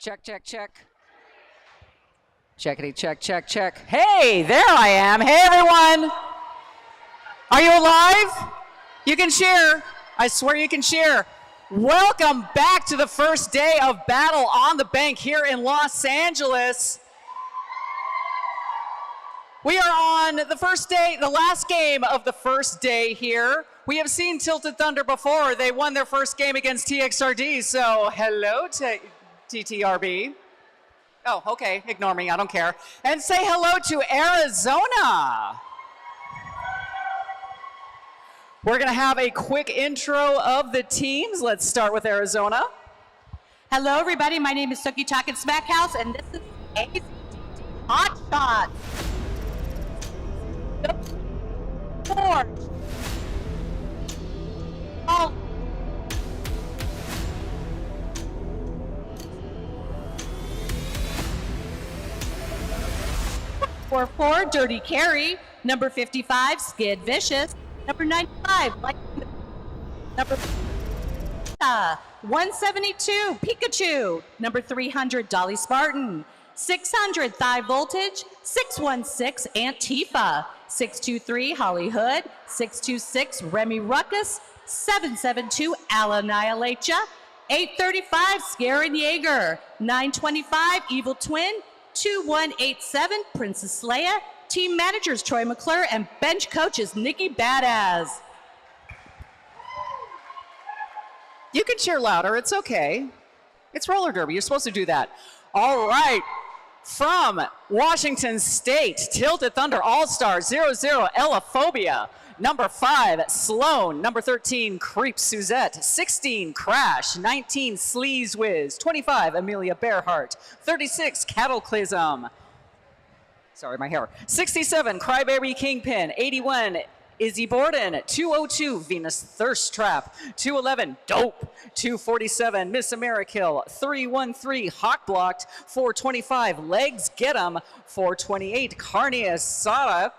Check, check, check. Checkity, check, check, check. Hey, there I am. Hey, everyone. Are you alive? You can cheer. I swear you can cheer. Welcome back to the first day of Battle on the Bank here in Los Angeles. We are on the first day, the last game of the first day here. We have seen Tilted Thunder before. They won their first game against TXRD, so hello to TTRD. Oh, okay, ignore me, I don't care. And say hello to Arizona. We're gonna have a quick intro of the teams. Let's start with Arizona. Hello, everybody. My name is Suki Talkin' Smackhouse, and this is AZDD HotShots. Four. Oh. 4-4, Dirty Carry. Number 55, Skid Vicious. Number 95, number 172, Pikachu. Number 300, Dolly Spartan. 600, Thigh Voltage. 616, Antifa. 623, Holly Hood. 626, Remy Ruckus. 772, I'll Annihilate Ya. 835, Scarin' Jaeger. 925, Evil Twin. 2187, Princess Leia. Team managers Troy McClure and bench coaches Nikki Badass. You can cheer louder, it's okay. It's roller derby, you're supposed to do that. All right, from Washington State, Tilted Thunder All-Star 00 Elaphobia. Number 5, Sloan. Number 13, Creep Suzette. 16, Crash. 19, Sleaze Wiz. 25, Amelia Bearheart. 36, Cataclysm. Sorry, my hair. 67, Cryberry Kingpin. 81, Izzy Borden. 202, Venus Thirst Trap. 211, Dope. 247, Miss Amerikill. 313, Hawk Blocked. 425, Legs Get 'em. 428, Carnius Sada.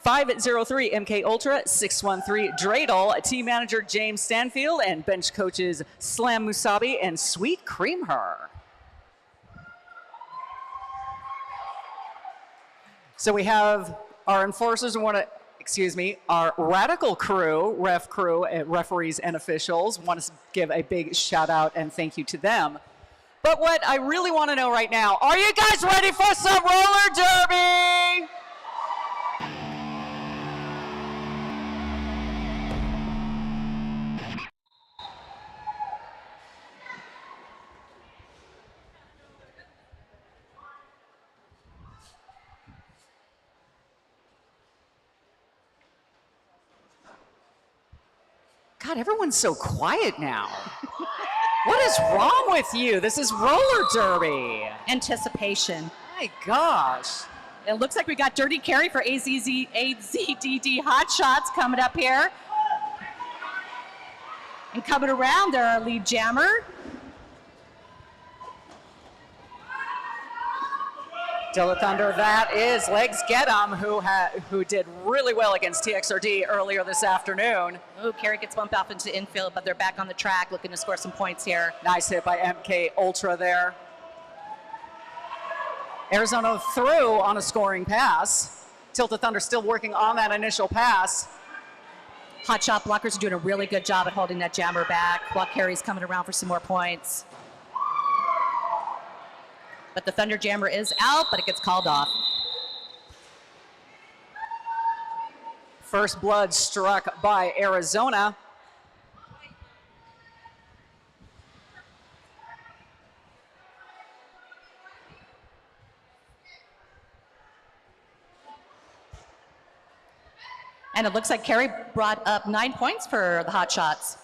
503, MK Ultra. 613, Dreidel. Team manager James Stanfield and bench coaches Slam Musabi and Sweet Cream Her. So we have our enforcers and our radical crew, referees and officials. Want to give a big shout out and thank you to them. But what I really want to know right now, are you guys ready for some roller derby? God, everyone's so quiet now. What is wrong with you? This is roller derby. Anticipation. My gosh. It looks like we got Dirty Carry for AZDD HotShots coming up here. And coming around, they're our lead jammer. Tilted Thunder, that is Legs Get 'em, who did really well against TXRD earlier this afternoon. Oh, Carry gets bumped off into infield, but they're back on the track looking to score some points here. Nice hit by MK Ultra there. Arizona through on a scoring pass. Tilted Thunder still working on that initial pass. Hotshot blockers are doing a really good job at holding that jammer back while Carry's coming around for some more points. But the Thunder Jammer is out, but it gets called off. First blood struck by Arizona. And it looks like Carey brought up 9 points for the Hotshots.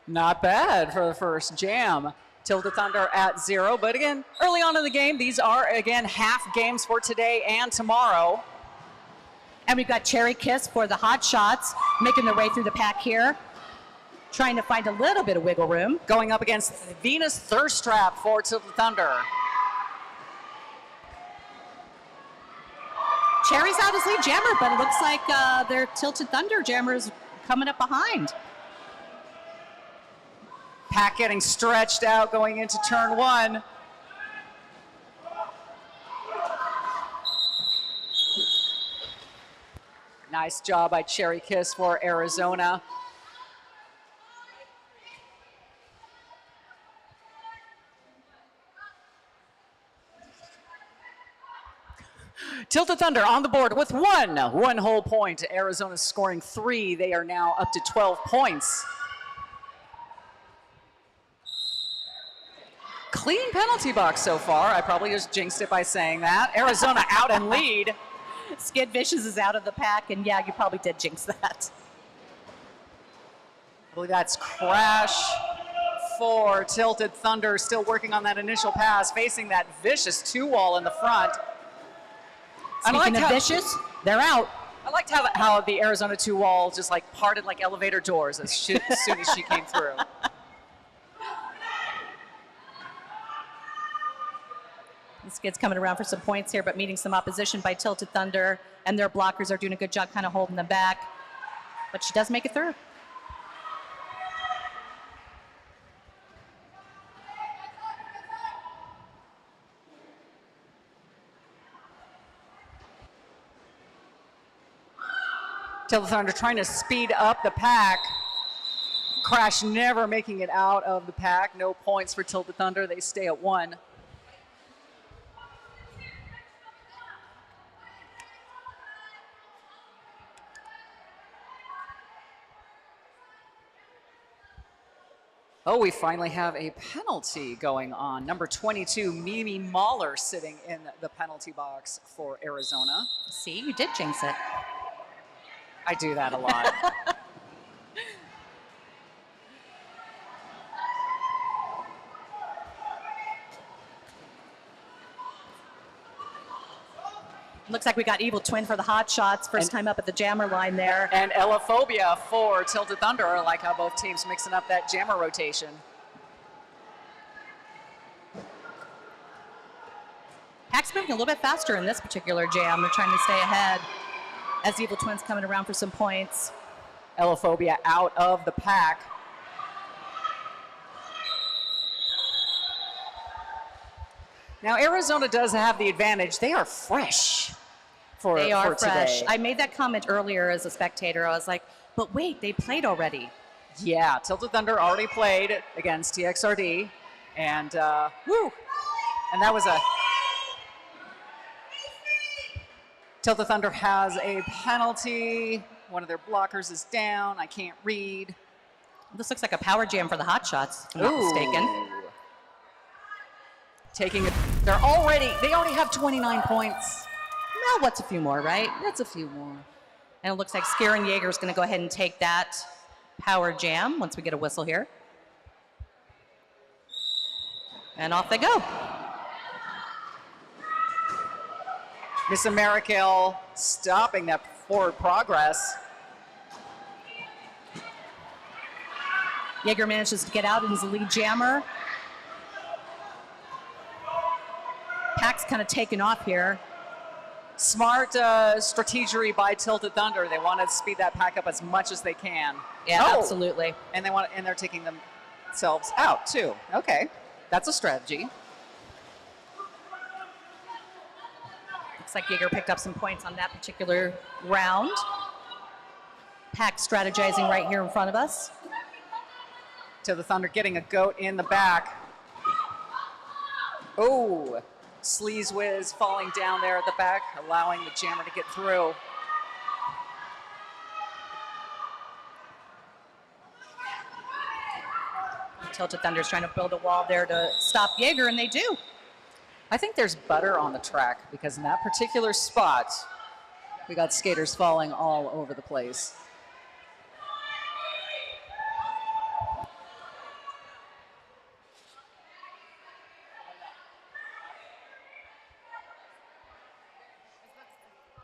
Not bad for the first jam. Tilted Thunder at 0, but again, early on in the game, these are, again, half games for today and tomorrow. And we've got Cherry Kiss for the Hotshots, making their way through the pack here, trying to find a little bit of wiggle room. Going up against Venus Thirst Trap for Tilted Thunder. Cherry's out as lead jammer, but it looks like their Tilted Thunder jammer is coming up behind. Pack getting stretched out going into turn one. Nice job by Cherry Kiss for Arizona. Tilted Thunder on the board with one whole point. Arizona scoring 3. They are now up to 12 points. Clean penalty box so far. I probably just jinxed it by saying that. Arizona out and lead. Skid Vicious is out of the pack, and yeah, you probably did jinx that. I believe that's Crash for Tilted Thunder, still working on that initial pass, facing that vicious 2-wall in the front. Speaking of vicious, they're out. I liked how the Arizona 2-wall just like parted like elevator doors as soon as she came through. Skid's coming around for some points here, but meeting some opposition by Tilted Thunder, and their blockers are doing a good job kind of holding them back. But she does make it through. Tilted Thunder trying to speed up the pack. Crash never making it out of the pack. No points for Tilted Thunder. They stay at 1. Oh, we finally have a penalty going on. Number 22, Mimi Mahler sitting in the penalty box for Arizona. See, you did jinx it. I do that a lot. Looks like we got Evil Twin for the HotShots. First time up at the jammer line there. And Ellaphobia for Tilted Thunder. I like how both teams mixing up that jammer rotation. Pack's moving a little bit faster in this particular jam. They're trying to stay ahead as Evil Twin's coming around for some points. Ellaphobia out of the pack. Now Arizona does have the advantage. They are fresh for They are fresh. today. I made that comment earlier as a spectator. I was like, but wait, they played already. Yeah, Tilted Thunder already played against TXRD, and and that was a... Tilted Thunder has a penalty. One of their blockers is down. I can't read. This looks like a power jam for the HotShots, if I'm not mistaken. Taking it, they already have 29 points. Well, what's a few more, right? That's a few more. And it looks like Scaren Jaeger is going to go ahead and take that power jam once we get a whistle here. And off they go. Miss America stopping that forward progress. Jaeger manages to get out and is the lead jammer. Pack's kind of taken off here. Smart strategery by Tilted Thunder. They want to speed that pack up as much as they can. Yeah, absolutely. And they're taking themselves out too. Okay, that's a strategy. Looks like Jaeger picked up some points on that particular round. Pack strategizing right here in front of us. Tilted Thunder getting a goat in the back. Oh, Sleaze Whiz falling down there at the back, allowing the jammer to get through. Tilted Thunder's trying to build a wall there to stop Jaeger, and they do. I think there's butter on the track because in that particular spot, we got skaters falling all over the place.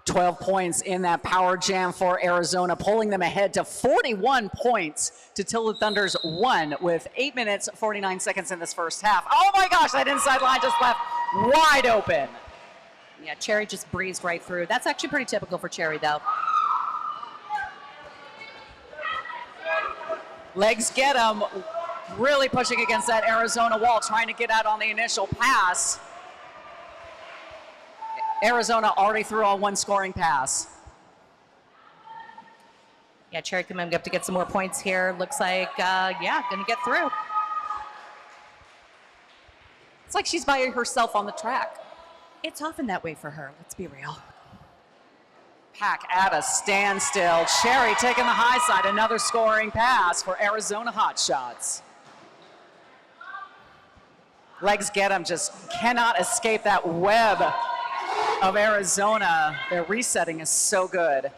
$12 points in that power jam for Arizona, pulling them ahead to 41 points to Tilted Thunder's 1 with 8 minutes, 49 seconds in this first half. Oh my gosh, that inside line just left wide open. Yeah, Cherry just breezed right through. That's actually pretty typical for Cherry, though. Legs get him. really pushing against that Arizona wall, trying to get out on the initial pass. Arizona already threw on one scoring pass. Yeah, Cherry coming up to get some more points here. Looks like, yeah, going to get through. It's like she's by herself on the track. It's often that way for her, let's be real. Pack at a standstill. Cherry taking the high side. Another scoring pass for Arizona HotShots. Legs get them, just cannot escape that web of Arizona. Their resetting is so good.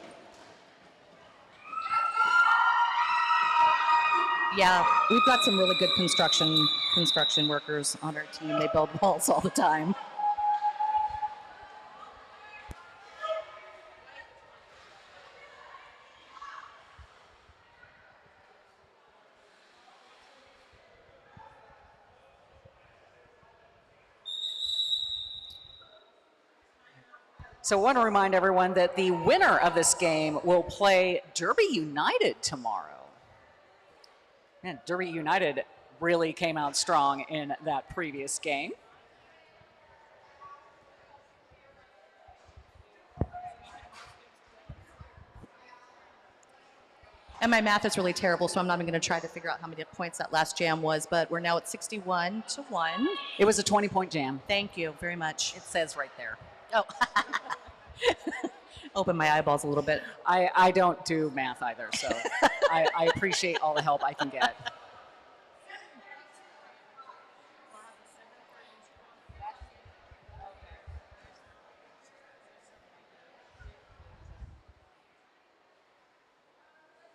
Yeah, we've got some really good construction workers on our team. They build walls all the time. So I want to remind everyone that the winner of this game will play Derby United tomorrow. And Derby United really came out strong in that previous game. And my math is really terrible, so I'm not even going to try to figure out how many points that last jam was, but we're now at 61-1. It was a 20-point jam. Thank you very much. It says right there. Oh. Open my eyeballs a little bit. I don't do math either, so I appreciate all the help I can get.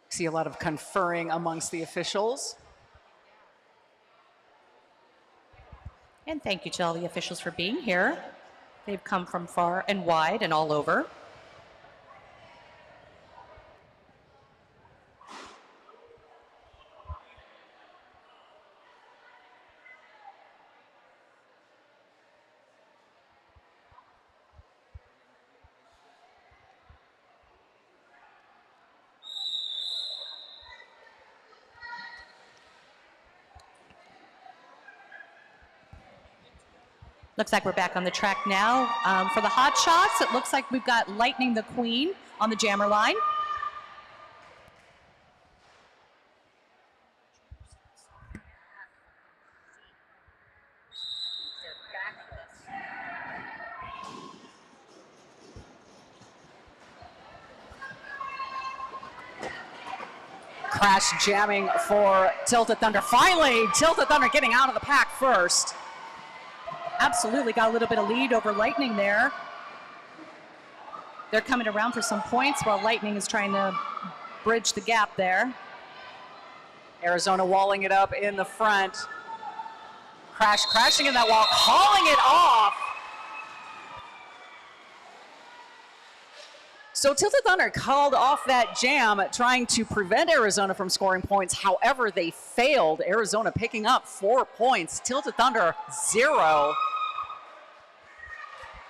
See a lot of conferring amongst the officials. And thank you to all the officials for being here. They've come from far and wide and all over. Looks like we're back on the track now. For the HotShots, it looks like we've got Lightning the Queen on the jammer line. Crash jamming for Tilted Thunder. Finally, Tilted Thunder getting out of the pack first. Absolutely got a little bit of lead over Lightning there. They're coming around for some points while Lightning is trying to bridge the gap there. Arizona walling it up in the front. Crashing in that wall, calling it off. So Tilted Thunder called off that jam, trying to prevent Arizona from scoring points. However, they failed. Arizona picking up 4 points. Tilted Thunder 0.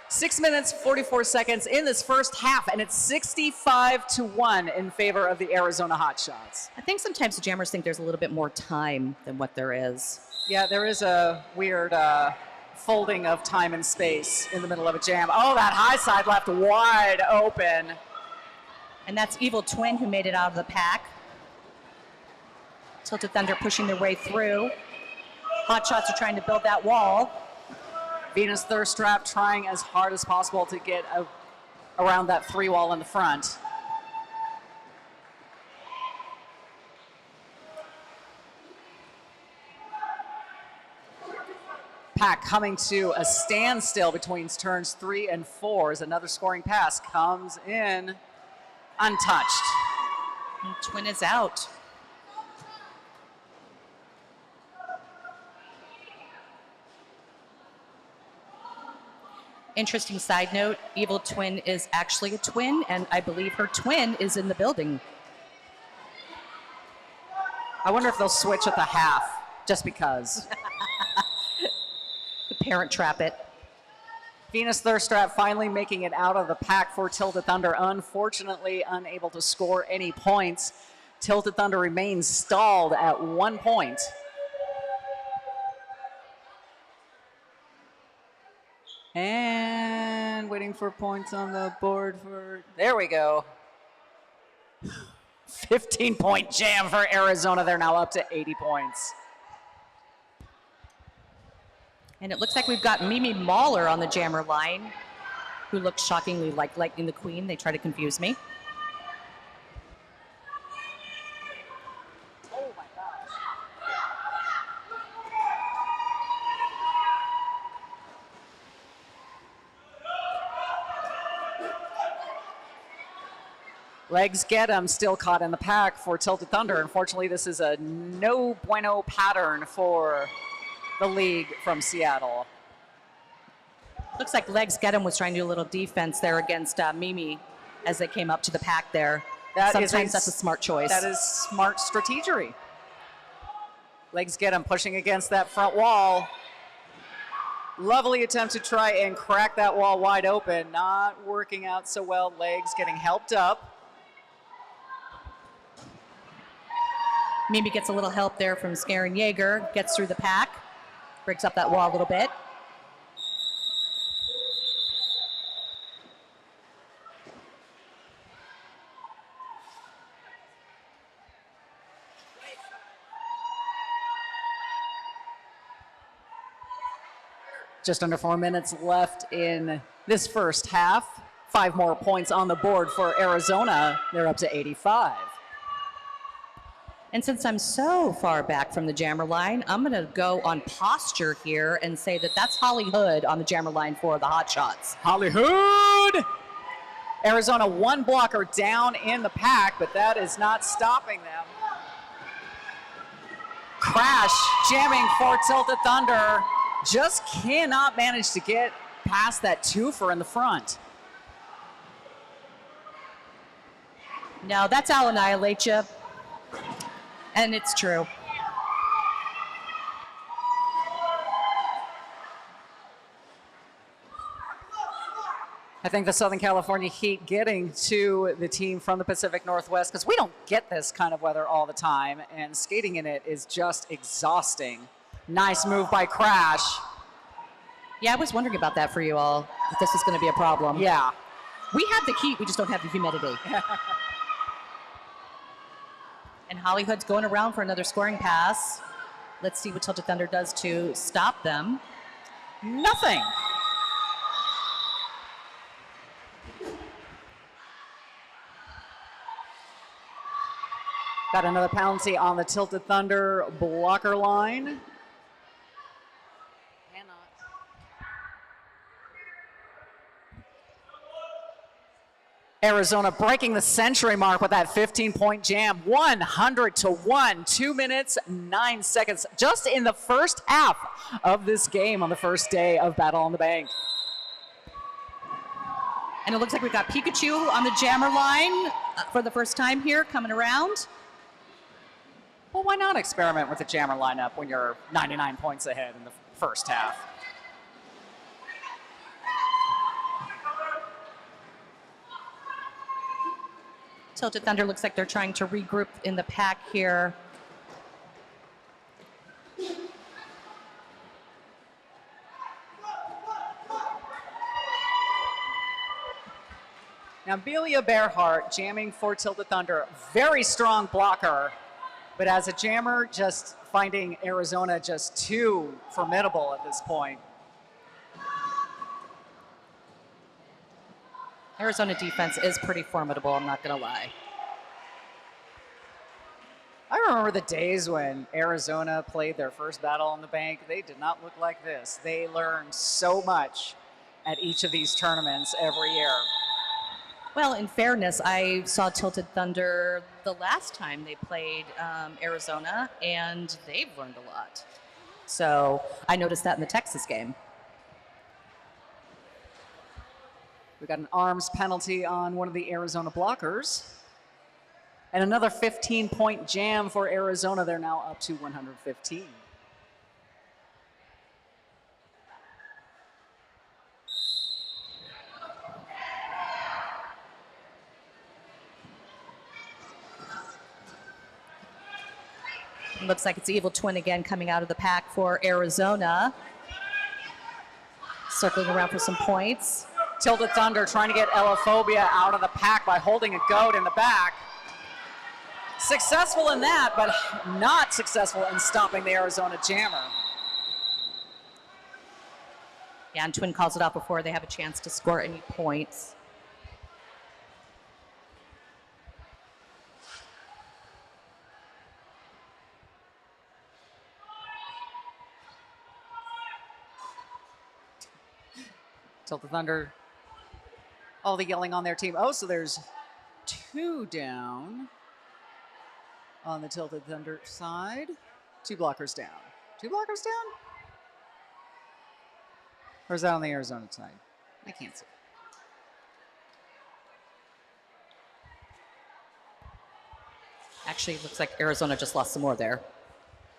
6 minutes, 44 seconds in this first half, and it's 65-1 in favor of the Arizona HotShots. I think sometimes the jammers think there's a little bit more time than what there is. Yeah, there is a weird folding of time and space in the middle of a jam. Oh, that high side left wide open. And that's Evil Twin who made it out of the pack. Tilted Thunder pushing their way through. HotShots are trying to build that wall. Venus Thirst Trap trying as hard as possible to get around that 3 wall in the front. Pack coming to a standstill between turns 3 and 4 as another scoring pass comes in untouched. And Twin is out. Interesting side note, Evil Twin is actually a twin, and I believe her twin is in the building. I wonder if they'll switch at the half, just because. The Parent Trap it. Venus Thirst Trap finally making it out of the pack for Tilted Thunder. Unfortunately, unable to score any points. Tilted Thunder remains stalled at 1 point. And waiting for points on the board for, there we go. 15-point jam for Arizona. They're now up to 80 points. And it looks like we've got Mimi Mahler on the jammer line, who looks shockingly like Lightning the Queen. They try to confuse me. Oh my gosh. Legs get 'em, still caught in the pack for Tilted Thunder. Unfortunately, this is a no bueno pattern for the league from Seattle. Looks like Legs Get 'em was trying to do a little defense there against Mimi as they came up to the pack there. Sometimes that's a smart choice. That is smart strategery. Legs Get 'em pushing against that front wall. Lovely attempt to try and crack that wall wide open. Not working out so well. Legs getting helped up. Mimi gets a little help there from Skaren Yeager, gets through the pack, breaks up that wall a little bit. Just under 4 minutes left in this first half. 5 more points on the board for Arizona. They're up to 85. And since I'm so far back from the jammer line, I'm going to go on posture here and say that that's Holly Hood on the jammer line for the HotShots. Holly Hood! Arizona 1 blocker down in the pack, but that is not stopping them. Crash jamming for Tilted Thunder. Just cannot manage to get past that twofer in the front. No, that's I'll annihilate you. And it's true. I think the Southern California Heat getting to the team from the Pacific Northwest, because we don't get this kind of weather all the time, and skating in it is just exhausting. Nice move by Crash. Yeah, I was wondering about that for you all, if this was going to be a problem. Yeah. We have the heat, we just don't have the humidity. And Holly Hood's going around for another scoring pass. Let's see what Tilted Thunder does to stop them. Nothing. Got another penalty on the Tilted Thunder blocker line. Arizona breaking the century mark with that 15-point jam. 100-1, 2 minutes, 9 seconds, just in the first half of this game on the first day of Battle on the Bank. And it looks like we've got Pikachu on the jammer line for the first time here, coming around. Well, why not experiment with the jammer lineup when you're 99 points ahead in the first half? Tilted Thunder looks like they're trying to regroup in the pack here. Now, Belia Bearhart jamming for Tilted Thunder. Very strong blocker, but as a jammer, just finding Arizona just too formidable at this point. Arizona defense is pretty formidable, I'm not going to lie. I remember the days when Arizona played their first Battle on the Bank. They did not look like this. They learned so much at each of these tournaments every year. Well, in fairness, I saw Tilted Thunder the last time they played Arizona, and they've learned a lot. So I noticed that in the Texas game. We got an arms penalty on one of the Arizona blockers. And another 15-point jam for Arizona. They're now up to 115. Looks like it's Evil Twin again coming out of the pack for Arizona. Circling around for some points. Tilted Thunder trying to get Elaphobia out of the pack by holding a goat in the back. Successful in that, but not successful in stopping the Arizona Jammer. Yeah, and Twin calls it out before they have a chance to score any points. Tilted Thunder, all the yelling on their team. Oh, so there's 2 down on the Tilted Thunder side. 2 blockers down. 2 blockers down? Or is that on the Arizona side? I can't see. Actually, it looks like Arizona just lost some more there.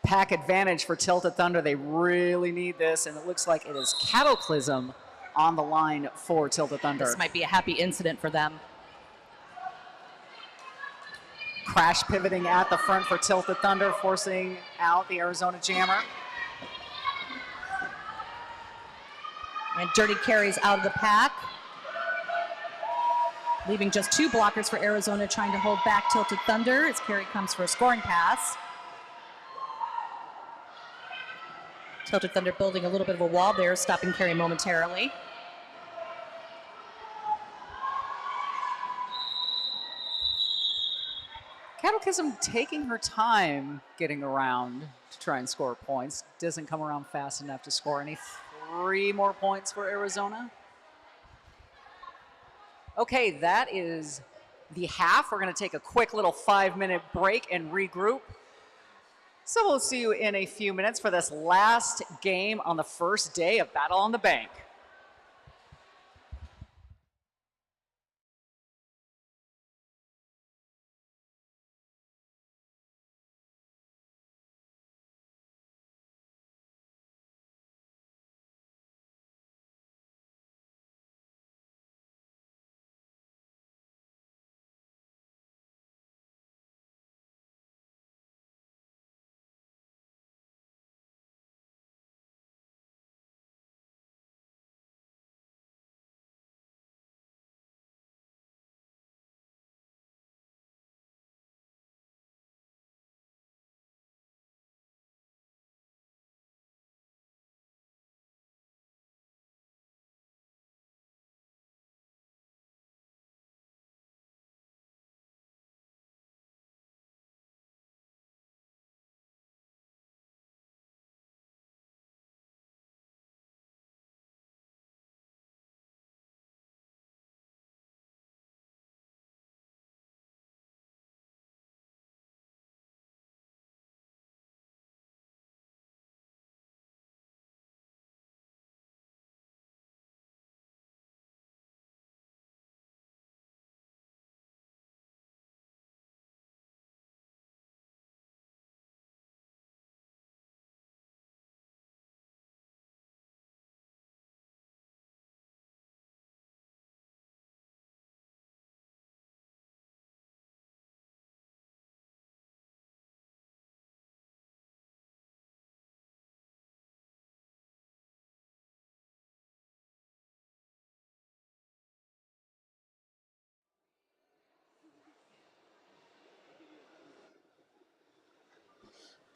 Pack advantage for Tilted Thunder. They really need this, and it looks like it is Cataclysm on the line for Tilted Thunder. This might be a happy incident for them. Crash pivoting at the front for Tilted Thunder, forcing out the Arizona Jammer. And Dirty carries out of the pack, leaving just 2 blockers for Arizona trying to hold back Tilted Thunder as Carey comes for a scoring pass. Tilted Thunder building a little bit of a wall there, stopping Carey momentarily. Cataclysm taking her time getting around to try and score points. Doesn't come around fast enough to score any. 3 more points for Arizona. Okay, that is the half. We're going to take a quick little 5-minute break and regroup. So we'll see you in a few minutes for this last game on the first day of Battle on the Bank.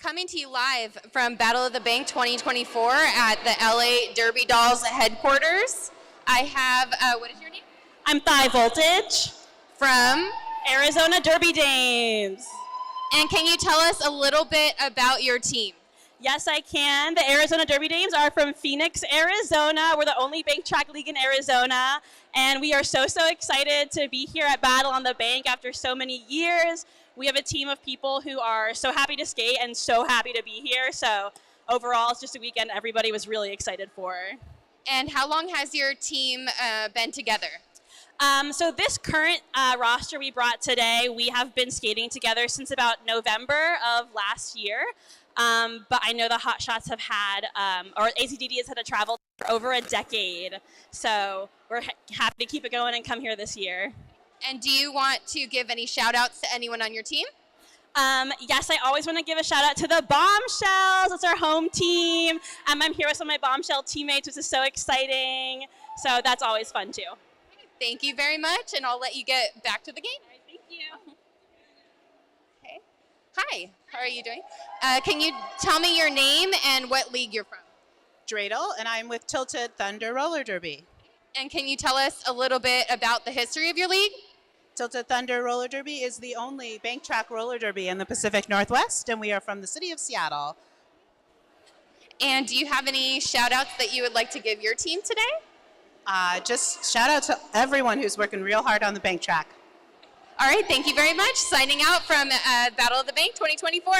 Coming to you live from Battle of the Bank 2024 at the LA Derby Dolls headquarters. I have, what is your name? I'm Thigh Voltage From? Arizona Derby Dames. And can you tell us a little bit about your team? Yes, I can. The Arizona Derby Dames are from Phoenix, Arizona. We're the only bank track league in Arizona. And we are so excited to be here at Battle on the Bank after so many years. We have a team of people who are so happy to skate and so happy to be here. So overall, it's just a weekend everybody was really excited for. And how long has your team been together? So this current roster we brought today, we have been skating together since about November of last year. But I know the HotShots have had, or AZDD has had to travel for over a decade. So we're happy to keep it going and come here this year. And do you want to give any shout outs to anyone on your team? Yes, I always want to give a shout out to the Bombshells. It's our home team. I'm here with some of my Bombshell teammates, which is so exciting. So that's always fun too. Thank you very much, and I'll let you get back to the game. All right, thank you. Okay. Hi, how are you doing? Can you tell me your name and what league you're from? Dreidel, and I'm with Tilted Thunder Roller Derby. And can you tell us a little bit about the history of your league? Tilted Thunder Roller Derby is the only bank track roller derby in the Pacific Northwest, and we are from the city of Seattle. And do you have any shout outs that you would like to give your team today? Just shout out to everyone who's working real hard on the bank track. All right, thank you very much. Signing out from Battle of the Bank 2024.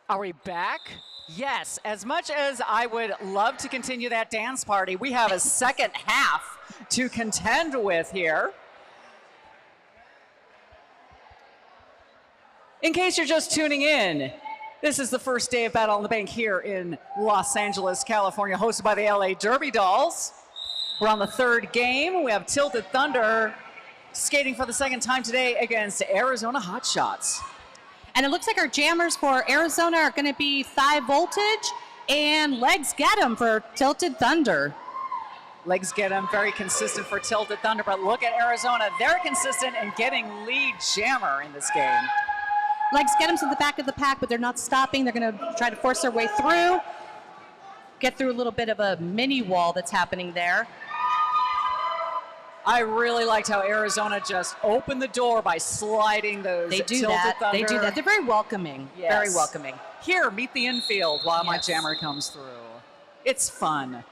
Are we back? Yes, as much as I would love to continue that dance party, we have a second half to contend with here. In case you're just tuning in, this is the first day of Battle on the Bank here in Los Angeles, California, hosted by the LA Derby Dolls. We're on the third game. We have Tilted Thunder skating for the second time today against Arizona HotShots. And it looks like our jammers for Arizona are going to be Thigh Voltage and Legs Get 'em for Tilted Thunder. Legs Get 'em, very consistent for Tilted Thunder, but look at Arizona. They're consistent in getting lead jammer in this game. Legs Get 'em's at the back of the pack, but they're not stopping. They're going to try to force their way through, get through a little bit of a mini wall that's happening there. I really liked how Arizona just opened the door by sliding those They do Tilted that. Thunder. They do that. They're very welcoming. Yes. Very welcoming. Here, meet the infield while my Yes. jammer comes through. It's fun.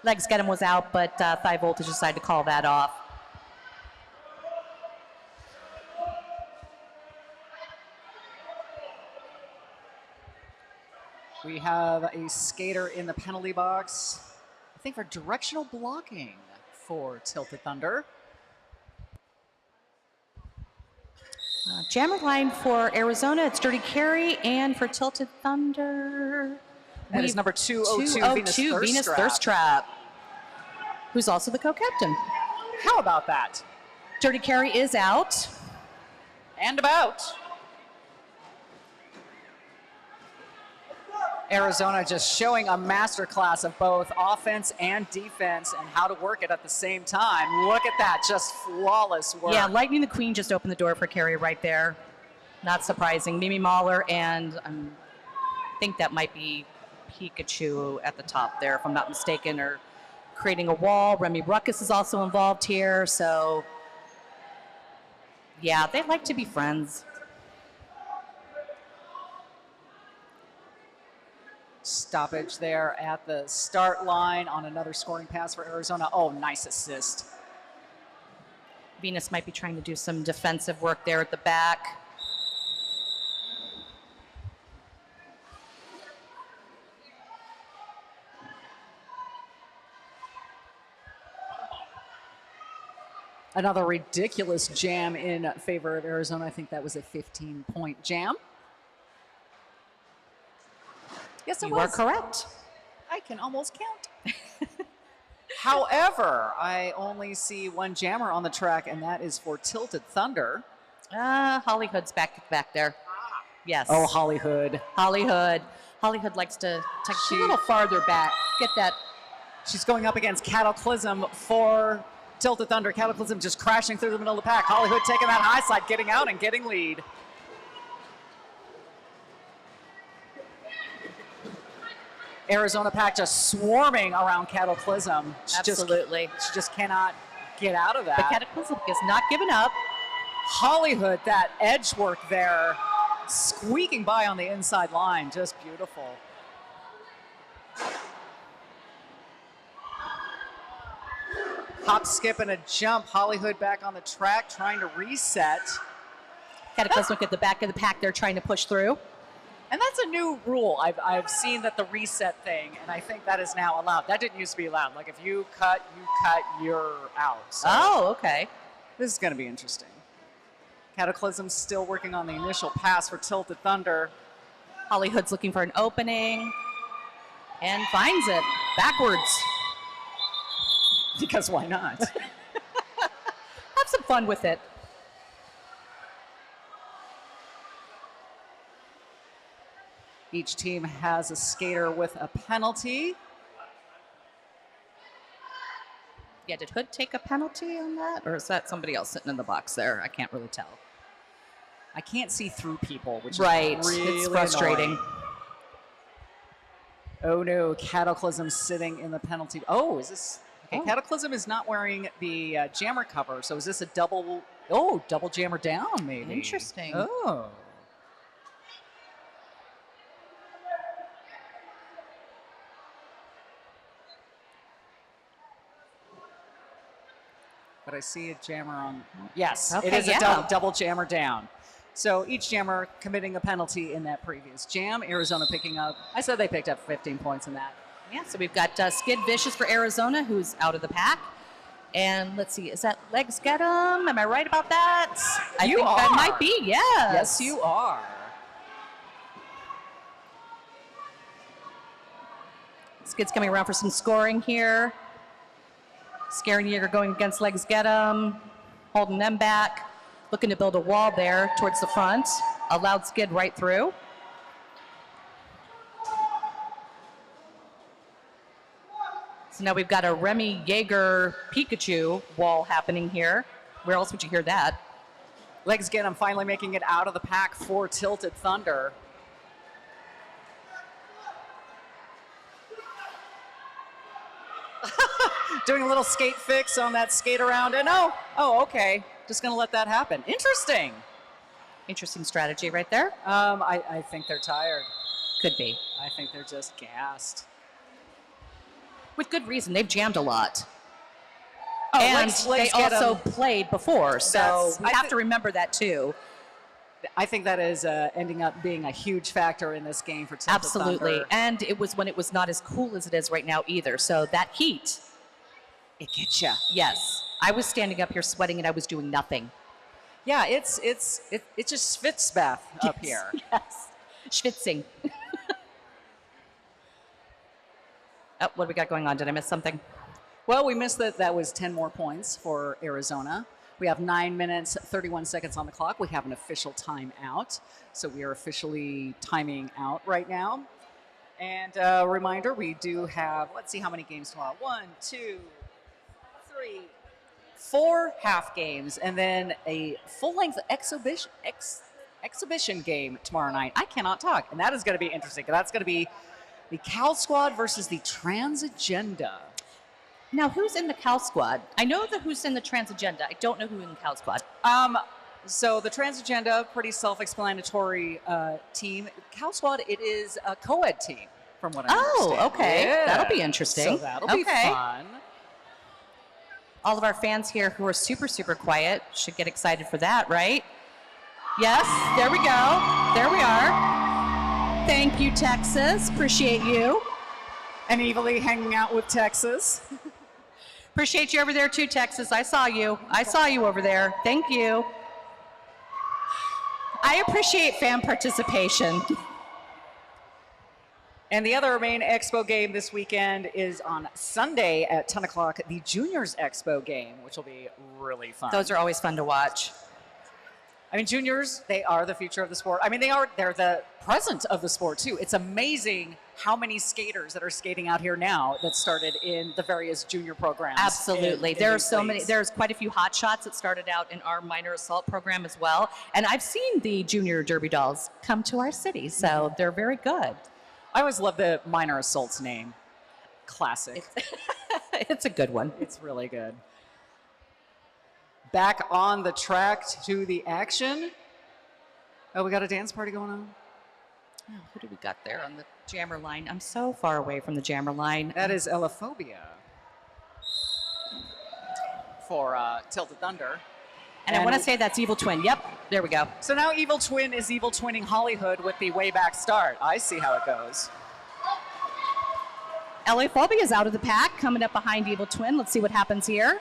Legs Get 'em was out, but Thigh Voltage decided to call that off. We have a skater in the penalty box, I think for directional blocking for Tilted Thunder. Jammer line for Arizona, it's Dirty Carry, and for Tilted Thunder, That is number 202, Venus Thirst Trap. who's also the co-captain. How about that? Dirty Carry is out. And about. Arizona just showing a masterclass of both offense and defense and how to work it at the same time. Look at that, just flawless work. Yeah, Lightning the Queen just opened the door for Carry right there. Not surprising. Mimi Mahler and I think that might be Pikachu at the top there, if I'm not mistaken, or creating a wall. Remy Ruckus is also involved here. So, yeah, they like to be friends. Stoppage there at the start line on another scoring pass for Arizona. Oh, nice assist. Venus might be trying to do some defensive work there at the back. Another ridiculous jam in favor of Arizona. I think that was a 15-point jam. Yes, it was. You are correct. I can almost count. However, I only see one jammer on the track, and that is for Tilted Thunder. Holly Hood's back there. Yes. Oh, Holly Hood. Holly Hood. Holly Hood likes to take a little farther back. Get that. She's going up against Cataclysm for Tilted Thunder. Cataclysm just crashing through the middle of the pack. Holly Hood taking that high side, getting out and getting lead. Arizona pack just swarming around Cataclysm. Absolutely. She just cannot get out of that. But Cataclysm is not giving up. Holly Hood, that edge work there, squeaking by on the inside line. Just beautiful. Hop, skip, and a jump. Holly Hood back on the track, trying to reset. Cataclysm at the back of the pack there, trying to push through. And that's a new rule. I've seen that the reset thing, and I think that is now allowed. That didn't used to be allowed. Like if you cut, you're out. So Oh, okay. this is going to be interesting. Cataclysm still working on the initial pass for Tilted Thunder. Holly Hood's looking for an opening and finds it backwards. Because why not? Have some fun with it. Each team has a skater with a penalty. Yeah, did Hood take a penalty on that? Or is that somebody else sitting in the box there? I can't really tell. I can't see through people, which Right, is really it's frustrating. annoying. Oh no, Cataclysm sitting in the penalty. Oh, is this... Okay, Cataclysm is not wearing the jammer cover, so is this a double... Oh, double jammer down, maybe. Interesting. Oh. But I see a jammer on... Yes, it Okay, is yeah. a double jammer down. So each jammer committing a penalty in that previous jam. Arizona picking up... I said they picked up 15 points in that. Yeah, so we've got Skid Vicious for Arizona, who's out of the pack. And let's see, is that Legs Get 'em? Am I right about that? I think that might be, yes. Yes, you are. Skid's coming around for some scoring here. Scaring Yeager going against Legs Get 'em, holding them back, looking to build a wall there towards the front. Allowed Skid right through. So now we've got a Remy Yeager Pikachu wall happening here. Where else would you hear that? Legs Get 'em finally making it out of the pack for Tilted Thunder. Doing a little skate fix on that skate around, and oh, okay. Just gonna let that happen. Interesting. Interesting strategy right there. I think they're tired. Could be. I think they're just gassed. With good reason. They've jammed a lot. Oh, And Legs they Get 'em. also played before, so That's- we I have thi- to remember that too. I think that is ending up being a huge factor in this game for Tilted Absolutely. Thunder. And it was when it was not as cool as it is right now either. So that heat, It gets you. yes. I was standing up here sweating and I was doing nothing. Yeah, it just fits Beth up here. Yes. Schwitzing. Oh, what do we got going on? Did I miss something? Well, we missed that was 10 more points for Arizona. We have 9 minutes, 31 seconds on the clock. We have an official timeout. So we are officially timing out right now. And a reminder, we do have, let's see how many games tomorrow. 1, 2, 3, 4 half games, and then a full-length exhibition game tomorrow night. I cannot talk, and that is going to be interesting. That's going to be the Cal Squad versus the Trans Agenda. Now, who's in the Cal squad? I know who's in the Trans Agenda. I don't know who in the Cal squad. So the Trans Agenda, pretty self-explanatory team. Cal Squad, it is a co-ed team, from what I understand. Oh, okay. Yeah. That'll be interesting. So that'll be fun. All of our fans here who are super, super quiet should get excited for that, right? Yes, there we go. There we are. Thank you, Texas. Appreciate you. And evilly hanging out with Texas. Appreciate you over there too, Texas. I saw you. I saw you over there. Thank you. I appreciate fan participation. And the other main Expo game this weekend is on Sunday at 10 o'clock, the Juniors Expo game, which will be really fun. Those are always fun to watch. I mean, juniors, they are the future of the sport. I mean, they're the present of the sport too. It's amazing how many skaters that are skating out here now that started in the various junior programs. Absolutely. There are so many. There's quite a few HotShots that started out in our minor assault program as well. And I've seen the junior derby dolls come to our city, so they're very good. I always love the minor assaults name. Classic. It's a good one. It's really good. Back on the track to the action. Oh, we got a dance party going on? Oh, who do we got there on the jammer line? I'm so far away from the jammer line. That is Elaphobia for Tilted Thunder. And I want to say that's Evil Twin. Yep, there we go. So now Evil Twin is Evil Twinning Hollywood with the way back start. I see how it goes. LA Phobia is out of the pack, coming up behind Evil Twin. Let's see what happens here.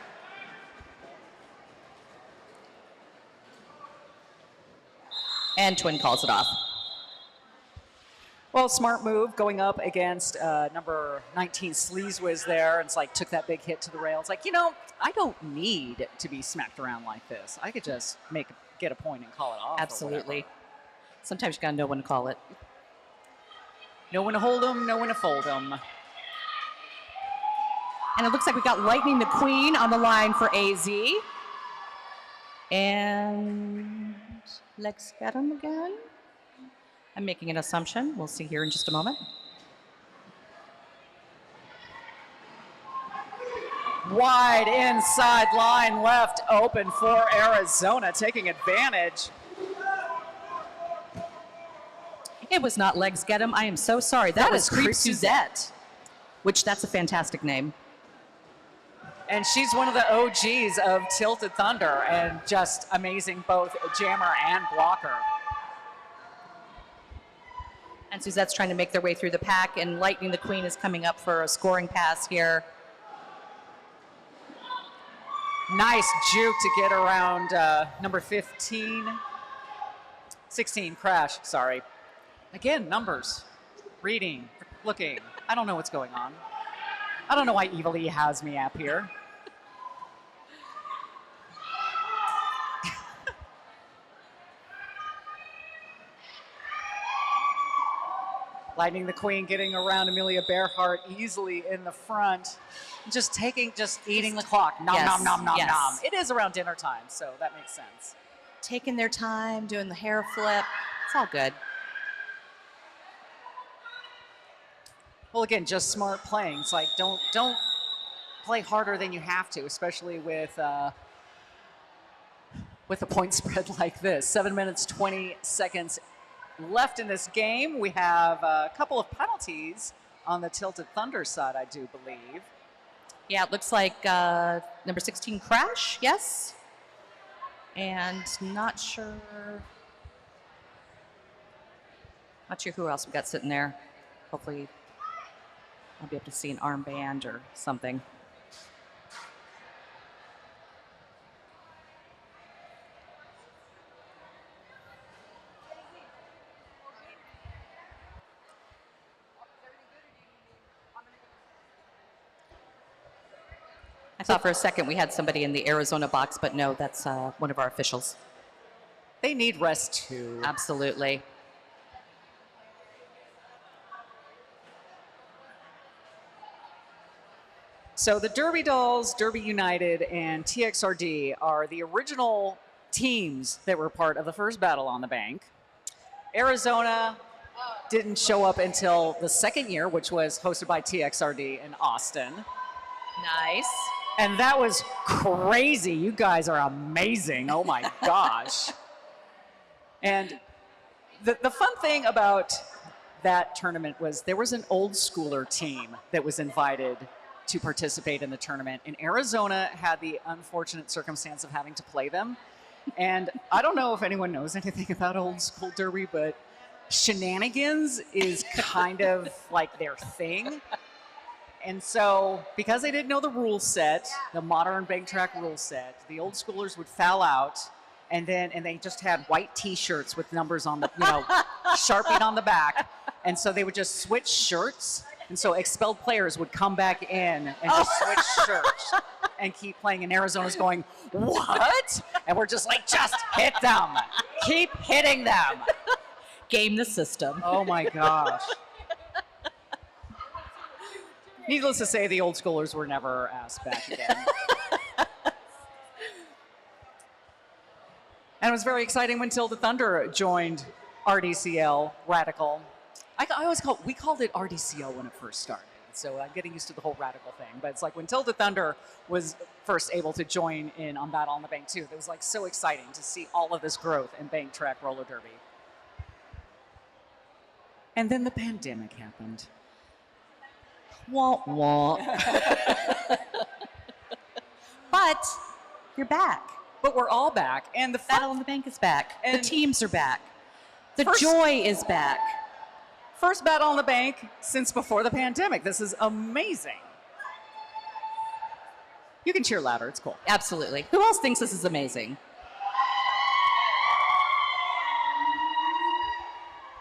And Twin calls it off. Well, smart move going up against number 19 Sleazewiz there. It's like took that big hit to the rail. It's like, you know, I don't need to be smacked around like this. I could just get a point and call it off. Absolutely. Sometimes you gotta know when to call it. Know when to hold them, know when to fold them. And it looks like we got Lightning the Queen on the line for AZ. And let's get him again. I'm making an assumption. We'll see here in just a moment. Wide inside line left open for Arizona, taking advantage. It was not Legs Get 'em. I am so sorry. That was Creep Suzette, which that's a fantastic name. And she's one of the OGs of Tilted Thunder and just amazing both jammer and blocker. And Suzette's trying to make their way through the pack, and Lightning the Queen is coming up for a scoring pass here. Nice juke to get around number 16, Crash, sorry. Again, numbers, reading, looking. I don't know what's going on. I don't know why Evil E has me up here. Lightning the Queen getting around Amelia Bearhart easily in the front. Just eating the clock. Nom, Yes, nom, nom, nom, yes. nom. It is around dinner time, so that makes sense. Taking their time, doing the hair flip. It's all good. Well, again, just smart playing. It's like don't play harder than you have to, especially with a point spread like this. 7 minutes, 20 seconds left in this game. We have a couple of penalties on the Tilted Thunder side, I do believe. Yeah, it looks like number 16, Crash, yes. And not sure who else we got sitting there. Hopefully I'll be able to see an armband or something. I thought for a second we had somebody in the Arizona box, but no, that's one of our officials. They need rest too. Absolutely. So the Derby Dolls, Derby United, and TXRD are the original teams that were part of the first battle on the bank. Arizona didn't show up until the second year, which was hosted by TXRD in Austin. Nice. And that was crazy. You guys are amazing. Oh my gosh. And the fun thing about that tournament was there was an old schooler team that was invited to participate in the tournament. And Arizona had the unfortunate circumstance of having to play them. And I don't know if anyone knows anything about old school derby, but shenanigans is kind of like their thing. And so because they didn't know the rule set, the modern bank track rule set, the old schoolers would foul out and they just had white t-shirts with numbers on the, sharpied on the back. And so they would just switch shirts. And so expelled players would come back in and just switch shirts and keep playing. And Arizona's going, what? And we're just like, just hit them. Keep hitting them. Game the system. Oh my gosh. Needless to say, the old schoolers were never asked back again. And it was very exciting when Tilted Thunder joined RDCL Radical. We called it RDCL when it first started. So I'm getting used to the whole Radical thing. But it's like when Tilted Thunder was first able to join in on Battle on the Bank too, it was like so exciting to see all of this growth in bank track roller derby. And then the pandemic happened. Wah, wah. But you're back. But we're all back. And the Battle on the Bank is back. And the teams are back. The First- joy is back. first Battle on the Bank since before the pandemic. This is amazing. You can cheer louder. It's cool. Absolutely. Who else thinks this is amazing?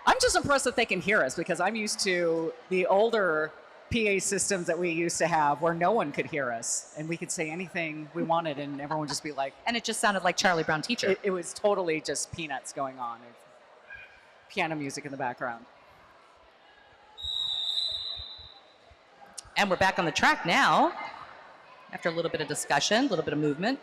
I'm just impressed that they can hear us because I'm used to the older PA systems that we used to have where no one could hear us and we could say anything we wanted and everyone would just be like, And it just sounded like Charlie Brown Teacher. it was totally just peanuts going on. Piano music in the background. And we're back on the track now after a little bit of discussion, a little bit of movement.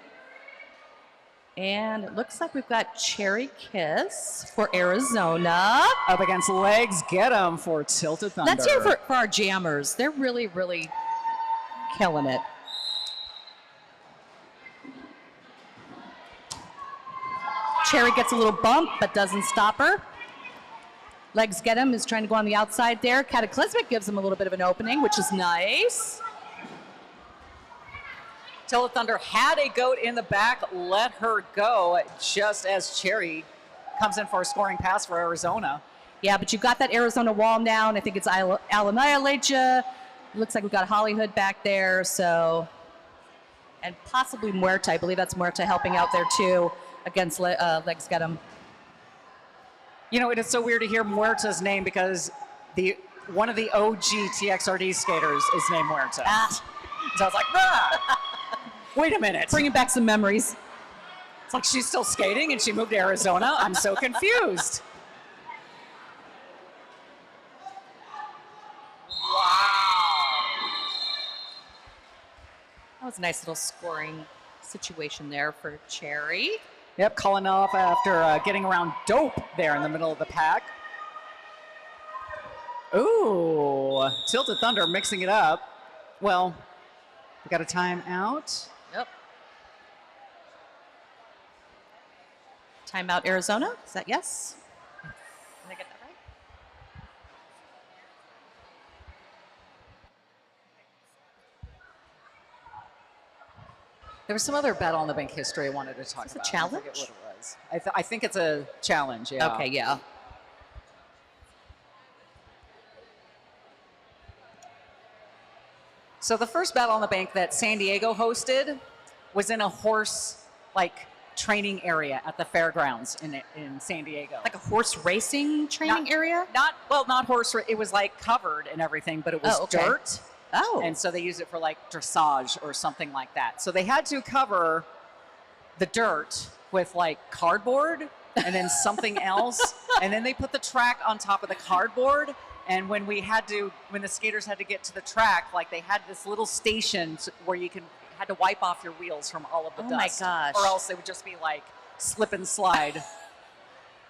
And it looks like we've got Cherry Kiss for Arizona. Up against Legs Get 'em for Tilted Thunder. Let's hear for our jammers. They're really, really killing it. Cherry gets a little bump, but doesn't stop her. Legs Get 'em is trying to go on the outside there. Cataclysmic gives him a little bit of an opening, which is nice. Tilted Thunder had a goat in the back, let her go just as Cherry comes in for a scoring pass for Arizona. Yeah, but you've got that Arizona wall now, and I think it's I'll annihilate you. Looks like we've got Holly Hood back there, so. And possibly Muerta. I believe that's Muerta helping out there too against Legs Get 'em. You know, it is so weird to hear Muerta's name because one of the OG TXRD skaters is named Muerta. So I was like, ah! Wait a minute. Bringing back some memories. It's like she's still skating and she moved to Arizona. I'm so confused. That was a nice little scoring situation there for Cherry. Yep, calling off after getting around Dope there in the middle of the pack. Ooh, Tilted Thunder mixing it up. Well, we got a timeout. Yep. Timeout Arizona. Is that yes? Did I get that right? There was some other Battle on the Bank history I wanted to talk Is this a about. challenge? I forget what it was. I think it's a challenge, yeah. Okay, yeah. So the first Battle on the Bank that San Diego hosted was in a horse, training area at the fairgrounds in San Diego. Like a horse racing training area? Not horse. It was covered and everything, but it was Oh, okay. dirt. Oh. And so they used it for dressage or something like that. So they had to cover the dirt with cardboard and then something else. And then they put the track on top of the cardboard. And when the skaters had to get to the track, they had this little station where you had to wipe off your wheels from all of the dust. Oh my gosh. Or else they would just be slip and slide,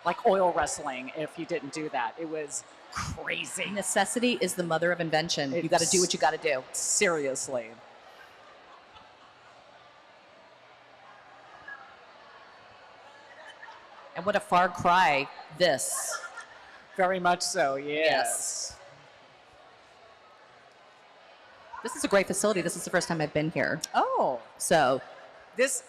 like oil wrestling if you didn't do that. It was crazy. Necessity is the mother of invention. You got to do what you got to do. Seriously. And what a far cry this. Very much so, yes. This is a great facility. This is the first time I've been here. Oh, So this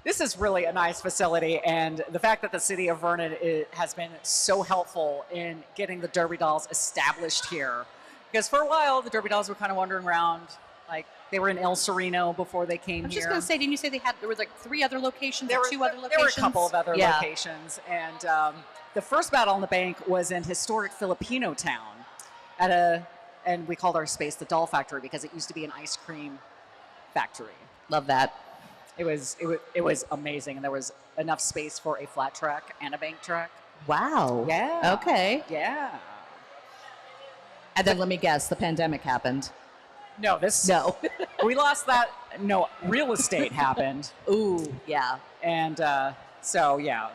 is really a nice facility, and the fact that the city of Vernon has been so helpful in getting the Derby Dolls established here. Because for a while, the Derby Dolls were kind of wandering around, like they were in El Sereno before they came I was here. just going to say, didn't you say there was like 3 other locations There or were 2 other locations? There were a couple of other Yeah. locations, and the first Battle on the Bank was in historic Filipino town and we called our space the Doll Factory because it used to be an ice cream factory. Love that. It was amazing, and there was enough space for a flat track and a bank track. Wow. Yeah. Okay. Yeah. And then let me guess, the pandemic happened. No, No. we lost that. No, real estate happened, Ooh, yeah. and so yeah.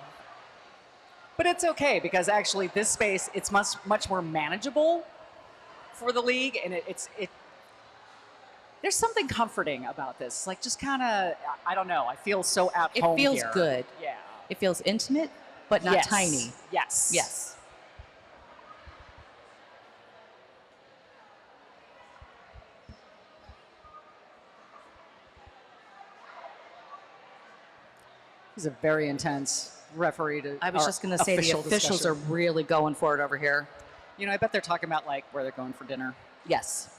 But it's okay because actually this space it's much more manageable for the league, and there's something comforting about this. Like just kind of I don't know. I feel so at home. It feels here. good. Yeah. It feels intimate, but not Yes. tiny. Yes. Yes. He's a very intense referee. I was just going to say the officials are really going for it over here. You know, I bet they're talking about like where they're going for dinner. Yes.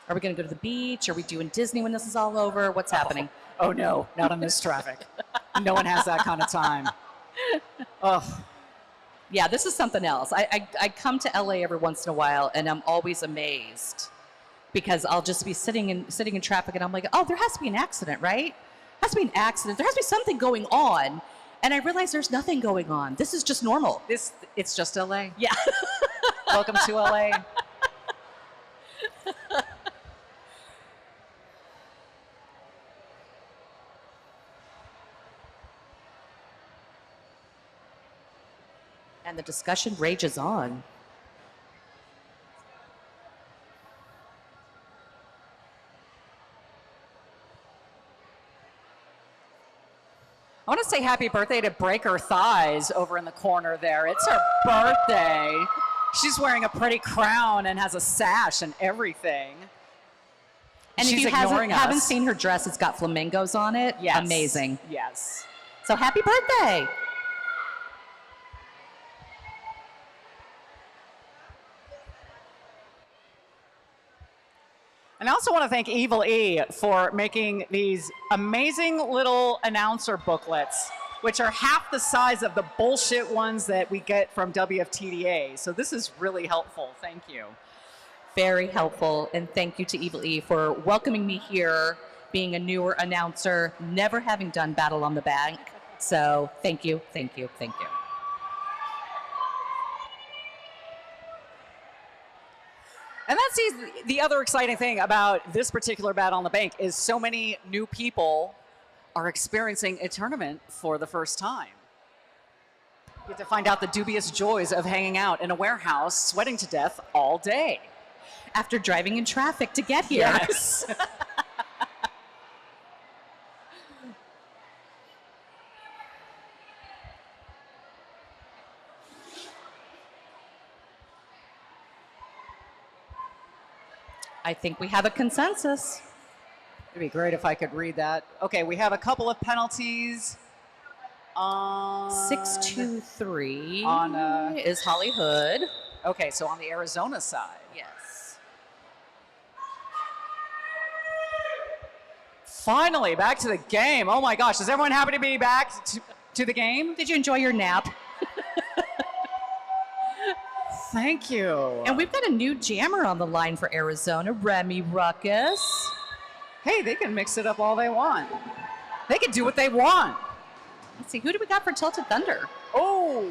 Are we going to go to the beach? Are we doing Disney when this is all over? What's happening? Oh no, not on this traffic. No one has that kind of time. Oh, Yeah, this is something else. I come to LA every once in a while, and I'm always amazed because I'll just be sitting in traffic, and I'm like, oh, there has to be an accident, right? Has to be an accident. There has to be something going on, and I realize there's nothing going on. This is just normal. it's just LA. Yeah. Welcome to LA. And the discussion rages on. I want to say happy birthday to Break Her Thighs over in the corner there. It's her birthday. She's wearing a pretty crown and has a sash and everything. And She's if you ignoring haven't us. seen her dress, it's got flamingos on it. Yes. Amazing. Yes. So happy birthday. And I also want to thank Evil E for making these amazing little announcer booklets, which are half the size of the bullshit ones that we get from WFTDA. So this is really helpful. Thank you. Very helpful. And thank you to Evil E for welcoming me here, being a newer announcer, never having done Battle on the Bank. So thank you, thank you, thank you. And that's the other exciting thing about this particular Battle on the Bank is so many new people are experiencing a tournament for the first time. You get to find out the dubious joys of hanging out in a warehouse, sweating to death all day. After driving in traffic to get here. Yes. I think we have a consensus. It'd be great if I could read that. Okay, we have a couple of penalties. 623 on, is Holly Hood. Okay, so on the Arizona side. Yes. Finally, back to the game. Oh my gosh, is everyone happy to be back to the game? Did you enjoy your nap? Thank you. And we've got a new jammer on the line for Arizona, Remy Ruckus. Hey, they can mix it up all they want. They can do what they want. Let's see, who do we got for Tilted Thunder? Oh,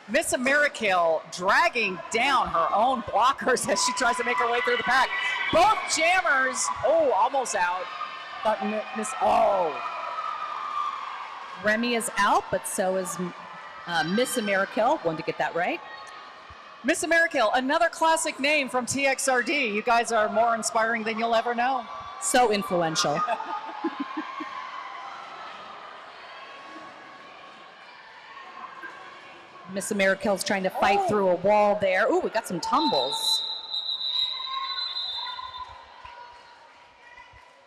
Miss Amerikill dragging down her own blockers as she tries to make her way through the pack. Both jammers, oh, almost out. But Remy is out, but so is Miss Amerikill. Wanted to get that right. Miss Amerikill, another classic name from TXRD. You guys are more inspiring than you'll ever know. So influential. Miss Americale's trying to fight through a wall there. Ooh, we got some tumbles.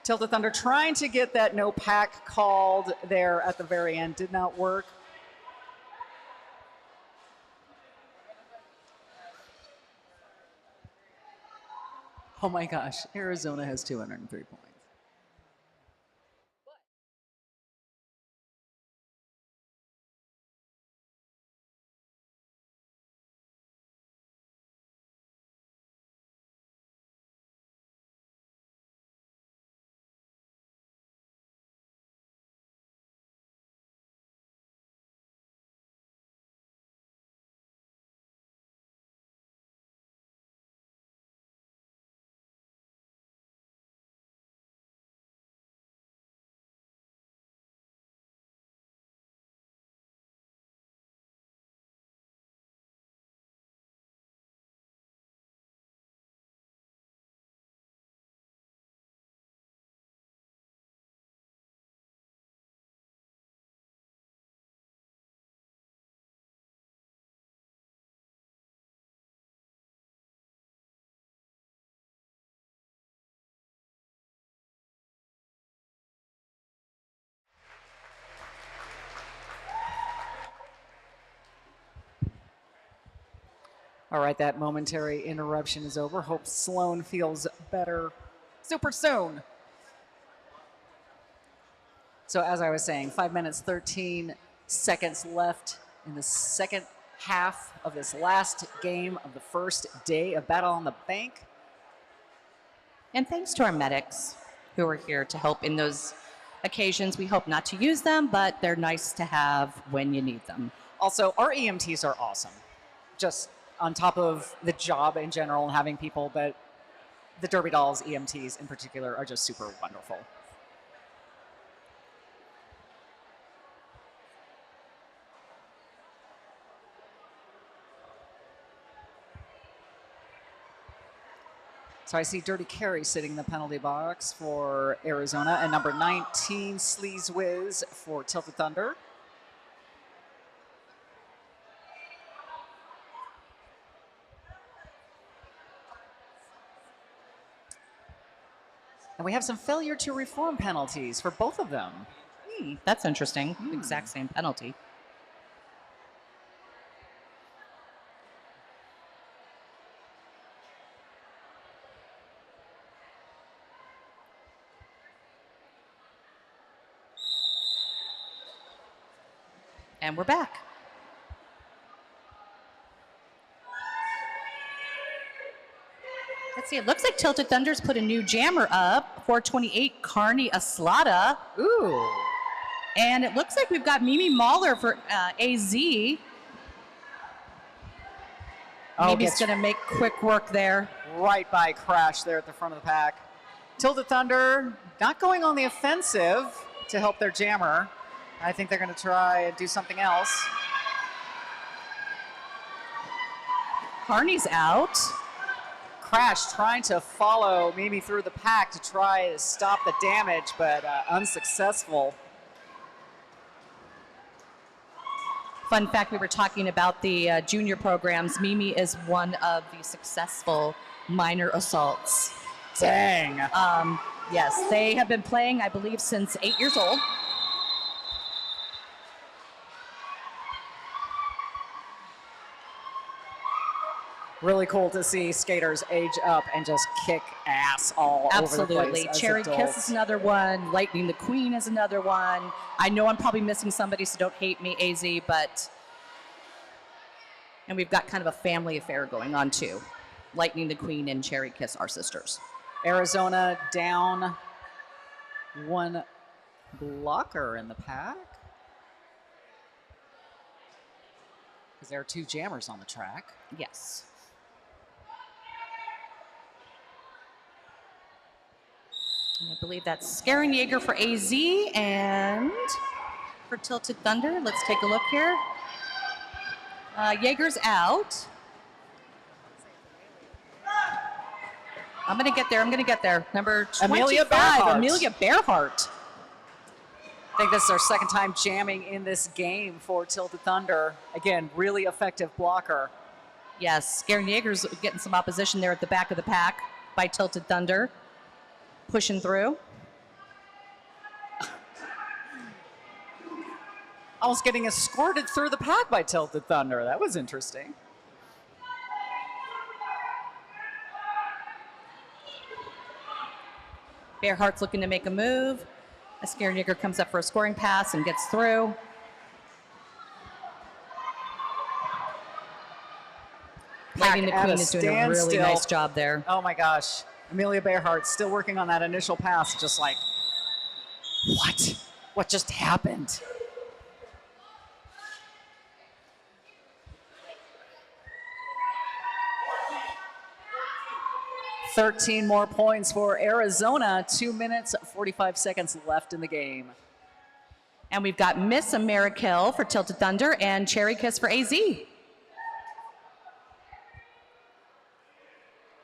Tilted Thunder trying to get that no pack called there at the very end. Did not work. Oh my gosh, Arizona has 203 points. All right, that momentary interruption is over. Hope Sloan feels better super soon. So as I was saying, 5 minutes, 13 seconds left in the second half of this last game of the first day of Battle on the Bank. And thanks to our medics who are here to help in those occasions. We hope not to use them, but they're nice to have when you need them. Also, our EMTs are awesome. Just on top of the job in general and having people, but the Derby Dolls EMTs in particular are just super wonderful. So I see Dirty Carey sitting in the penalty box for Arizona and number 19, Sleaze Wiz for Tilted Thunder. And we have some failure to reform penalties for both of them. That's interesting. Exact same penalty. And we're back. Let's see, it looks like Tilted Thunder's put a new jammer up, 428 Carney Aslada. Ooh. And it looks like we've got Mimi Mahler for AZ. Mimi's gonna make quick work there. Right by Crash there at the front of the pack. Tilted Thunder not going on the offensive to help their jammer. I think they're gonna try and do something else. Carney's out. Crash trying to follow Mimi through the pack to try to stop the damage, but unsuccessful. Fun fact, we were talking about the junior programs. Mimi is one of the successful minor assaults. Dang. Yes, they have been playing, I believe, since 8 years old. Really cool to see skaters age up and just kick ass all over the place. Absolutely. Cherry Kiss is another one. Lightning the Queen is another one. I know I'm probably missing somebody, so don't hate me, AZ, but... And we've got kind of a family affair going on, too. Lightning the Queen and Cherry Kiss are sisters. Arizona down one blocker in the pack. Because there are two jammers on the track. Yes. And I believe that's Scaring Jaeger for AZ and for Tilted Thunder. Let's take a look here. Jaeger's out. I'm going to get there. Number 25, Amelia Bearhart. Amelia Bearhart. think this is our second time jamming in this game for Tilted Thunder. Again, really effective blocker. Yes, Garen Yeager's getting some opposition there at the back of the pack by Tilted Thunder. Pushing through. Almost getting escorted through the pack by Tilted Thunder. That was interesting. Bearhart's looking to make a move. As Garen Yeager comes up for a scoring pass and gets through. Lightning McQueen is doing a really nice job there. Oh my gosh. Amelia Bearhart still working on that initial pass, just like, what? What just happened? $13 more points for Arizona. 2 minutes, 45 seconds left in the game. And we've got Miss Amerikill for Tilted Thunder and Cherry Kiss for AZ.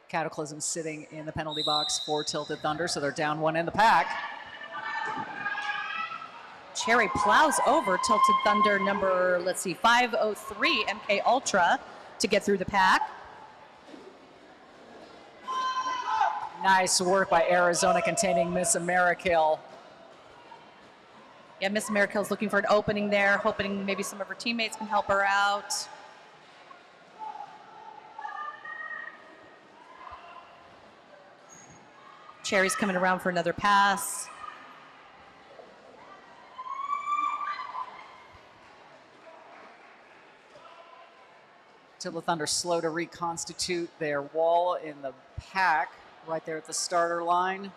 Cataclysm sitting in the penalty box for Tilted Thunder, so they're down one in the pack. Cherry plows over Tilted Thunder number, 503 MK Ultra to get through the pack. Nice work by Arizona containing Miss Amerikill. Yeah, Miss Amerikill's looking for an opening there, hoping maybe some of her teammates can help her out. Cherry's coming around for another pass. Tilted Thunder slow to reconstitute their wall in the pack right there at the starter line.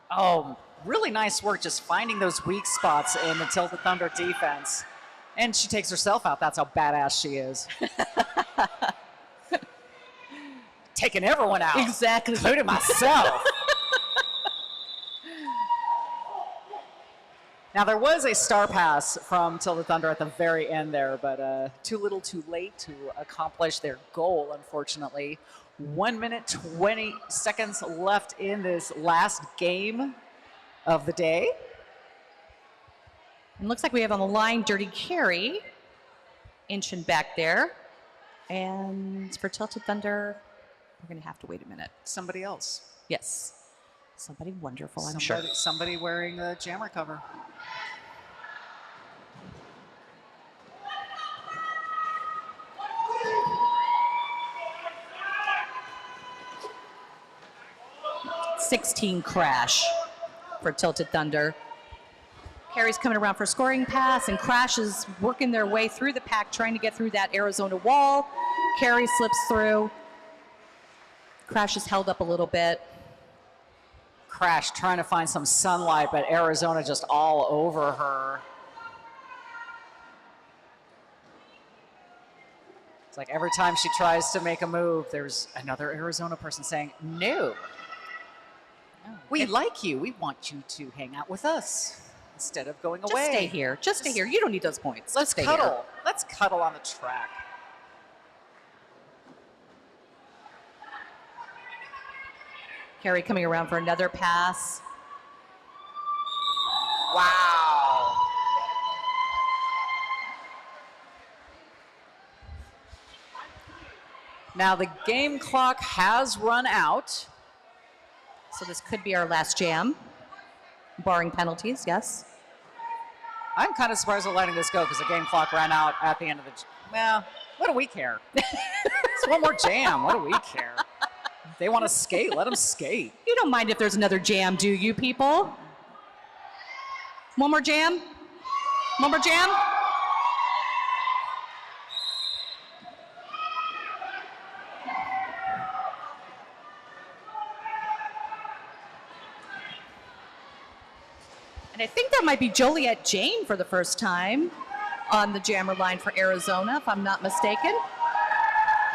Oh, really nice work just finding those weak spots in the Tilted Thunder defense. And she takes herself out. That's how badass she is. Taking everyone out. Exactly. Including myself. Now, there was a star pass from Tilted Thunder at the very end there, but too little too late to accomplish their goal, unfortunately. 1 minute, 20 seconds left in this last game of the day. And looks like we have on the line Dirty Carry, inching back there. And for Tilted Thunder, we're going to have to wait a minute. Somebody else. Yes. Somebody wonderful, I'm sure. Somebody wearing the jammer cover. .16 crash for Tilted Thunder. Carey's coming around for a scoring pass, and Crash is working their way through the pack, trying to get through that Arizona wall. Carey slips through. Crash is held up a little bit. Crash trying to find some sunlight, but Arizona just all over her. It's like every time she tries to make a move, there's another Arizona person saying, no. We like you. We want you to hang out with us instead of going away. Just stay here. Just stay here. You don't need those points. Let's stay cuddle. Here. Let's cuddle on the track. Carey coming around for another pass. Wow. Now the game clock has run out. So this could be our last jam, barring penalties, yes. I'm kind of surprised they're letting this go because the game clock ran out at the end of the. Well, what do we care? It's one more jam. What do we care? If they want to skate, let them skate. You don't mind if there's another jam, do you, people? One more jam? One more jam? And I think that might be Joliet Jane for the first time on the jammer line for Arizona, if I'm not mistaken.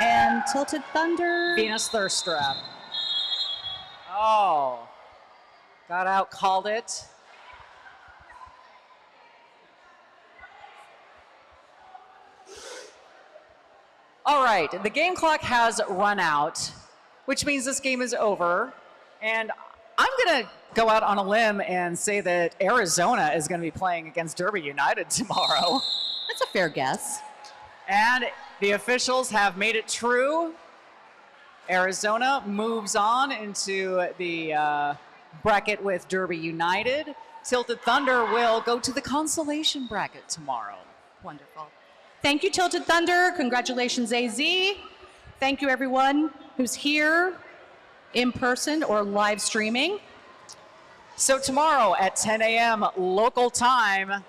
And Tilted Thunder. Venus Thirst Trap. Oh. Got out, called it. All right, the game clock has run out, which means this game is over. And I'm going to go out on a limb and say that Arizona is going to be playing against Derby United tomorrow. That's a fair guess. And the officials have made it true. Arizona moves on into the bracket with Derby United. Tilted Thunder will go to the consolation bracket tomorrow. Wonderful. Thank you, Tilted Thunder. Congratulations, AZ. Thank you, everyone who's here in person or live streaming. So tomorrow at 10 a.m. local time,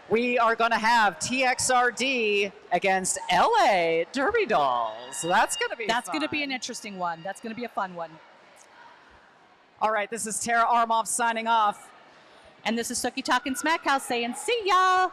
we are going to have TXRD against LA Derby Dolls. So that's going to be That's fun. going to be an interesting one. That's going to be a fun one. All right, this is Tara Armoff signing off. And this is Sookie Talkin' Smackhouse saying, see ya.